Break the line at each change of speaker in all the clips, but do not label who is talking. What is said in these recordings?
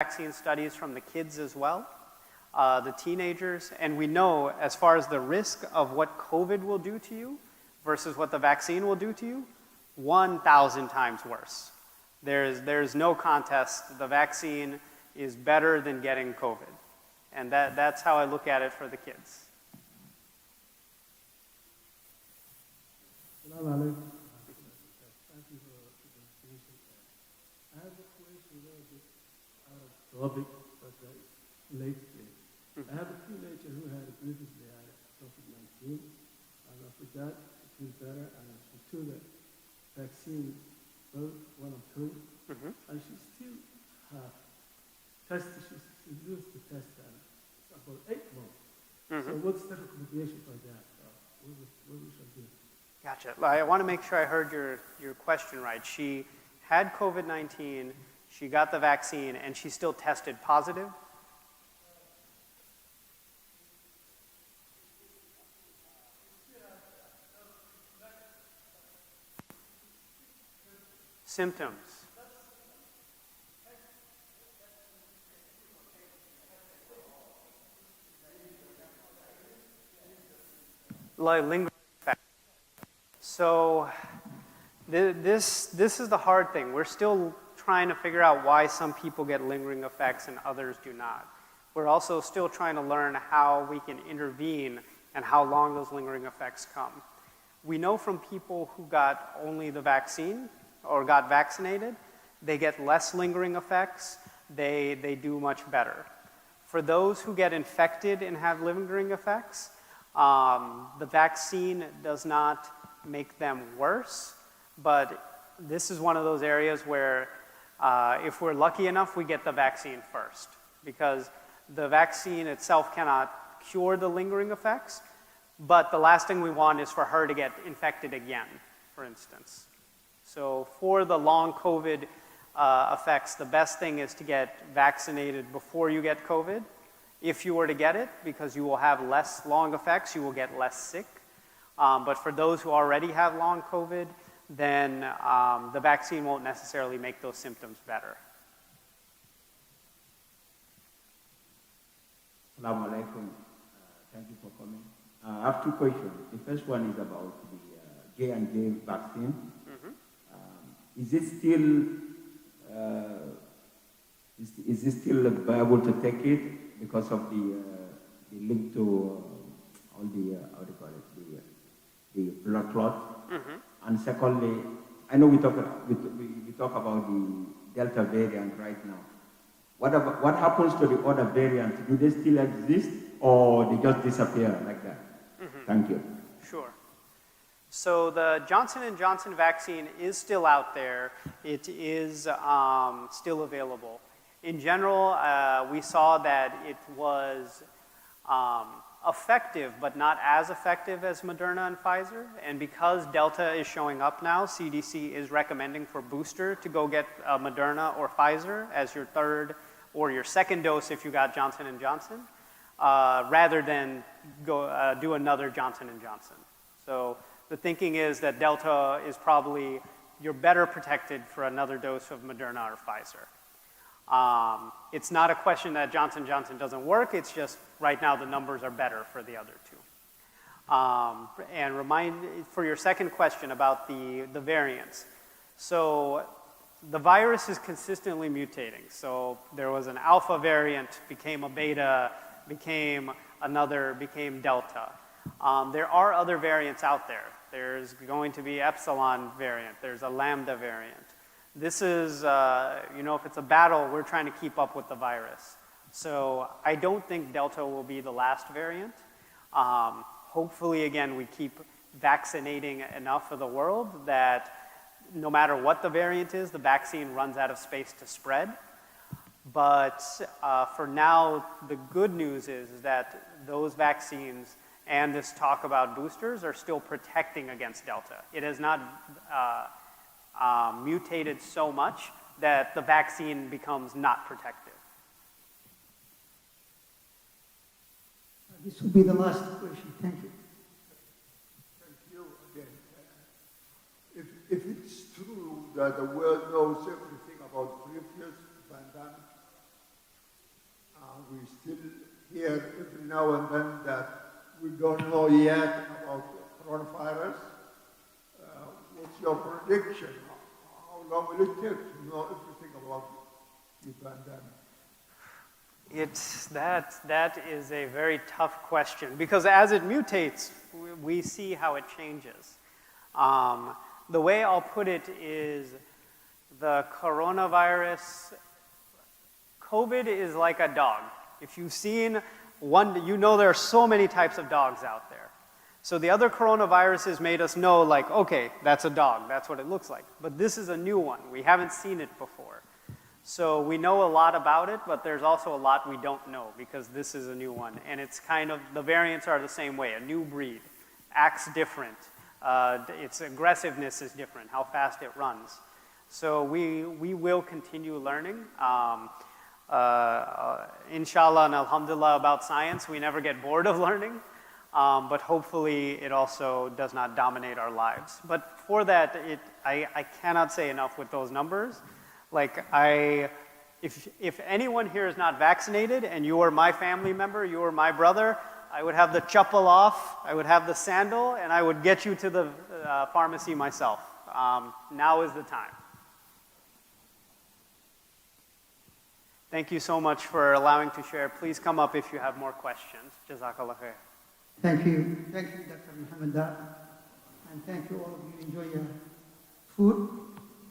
vaccine studies from the kids as well, the teenagers, and we know as far as the risk of what COVID will do to you versus what the vaccine will do to you, 1,000 times worse. There's no contest. The vaccine is better than getting COVID. And that's how I look at it for the kids.
Thank you for the presentation. I have a question a little bit out of topic, but lately. I have a teenager who had previously had COVID-19, and after that, she feels better, and she took the vaccine, both one and two, and she still have tested, she used the test for about 8 months. So what's the recommendation for that? What we should do?
Gotcha. I want to make sure I heard your question right. She had COVID-19, she got the vaccine, and she still tested positive? Symptoms. Like lingering effects. So this is the hard thing. We're still trying to figure out why some people get lingering effects and others do not. We're also still trying to learn how we can intervene and how long those lingering effects come. We know from people who got only the vaccine or got vaccinated, they get less lingering effects, they do much better. For those who get infected and have lingering effects, the vaccine does not make them worse, but this is one of those areas where if we're lucky enough, we get the vaccine first, because the vaccine itself cannot cure the lingering effects, but the last thing we want is for her to get infected again, for instance. So for the long COVID effects, the best thing is to get vaccinated before you get COVID. If you were to get it, because you will have less long effects, you will get less sick. But for those who already have long COVID, then the vaccine won't necessarily make those symptoms better.
Assalamu alaikum. Thank you for coming. I have 2 questions. The first one is about the J&J vaccine. Is it still viable to take it because of the link to all the how do you call it, the blood clot? And secondly, I know we talk about the Delta variant right now. What happens to the other variants? Do they still exist, or they just disappear like that? Thank you.
Sure. So the Johnson & Johnson vaccine is still out there. It is still available. In general, we saw that it was effective, but not as effective as Moderna and Pfizer. And because Delta is showing up now, CDC is recommending for booster to go get Moderna or Pfizer as your third or your second dose if you got Johnson & Johnson, rather than go do another Johnson & Johnson. So the thinking is that Delta is probably, you're better protected for another dose of Moderna or Pfizer. It's not a question that Johnson & Johnson doesn't work, it's just right now the numbers are better for the other two. And for your second question about the variants. So the virus is consistently mutating. So there was an alpha variant, became a beta, became Delta. There are other variants out there. There's going to be epsilon variant. There's a lambda variant. This is, if it's a battle, we're trying to keep up with the virus. So I don't think Delta will be the last variant. Hopefully, again, we keep vaccinating enough of the world that no matter what the variant is, the vaccine runs out of space to spread. But for now, the good news is that those vaccines and this talk about boosters are still protecting against Delta. It has not mutated so much that the vaccine becomes not protective.
This will be the last question. Thank you.
Thank you again. If it's true that the world knows everything about previous pandemic, still hear every now and then that we don't know yet about coronavirus. What's your prediction? How long will it take to know everything about the pandemic?
That is a very tough question because as it mutates, we see how it changes. The way I'll put it is the coronavirus, COVID is like a dog. If you've seen one, you know there are so many types of dogs out there. So the other coronaviruses made us know, like, okay, that's a dog, that's what it looks like. But this is a new one. We haven't seen it before. So we know a lot about it, but there's also a lot we don't know because this is a new one. And it's kind of, the variants are the same way, a new breed, acts different. Its aggressiveness is different, how fast it runs. So we will continue learning. Inshallah and alhamdulillah about science, we never get bored of learning. But hopefully it also does not dominate our lives. But for that, I cannot say enough with those numbers. Like if anyone here is not vaccinated and you are my family member, you are my brother, I would have the chappal off, I would have the sandal, and I would get you to the pharmacy myself. Now is the time. Thank you so much for allowing to share. Please come up if you have more questions. Jazakallah khair.
Thank you. Thank you, Dr. Muhammad Dar. And thank you all of you. Enjoy your food.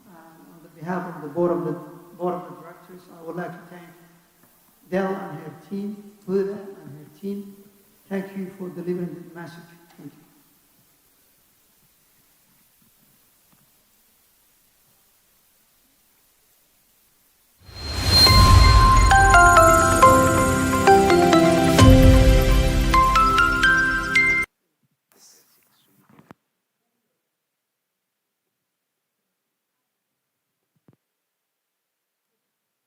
On the behalf of the board of directors, I would like to thank Del and her team, Huda and her team. Thank you for delivering the message.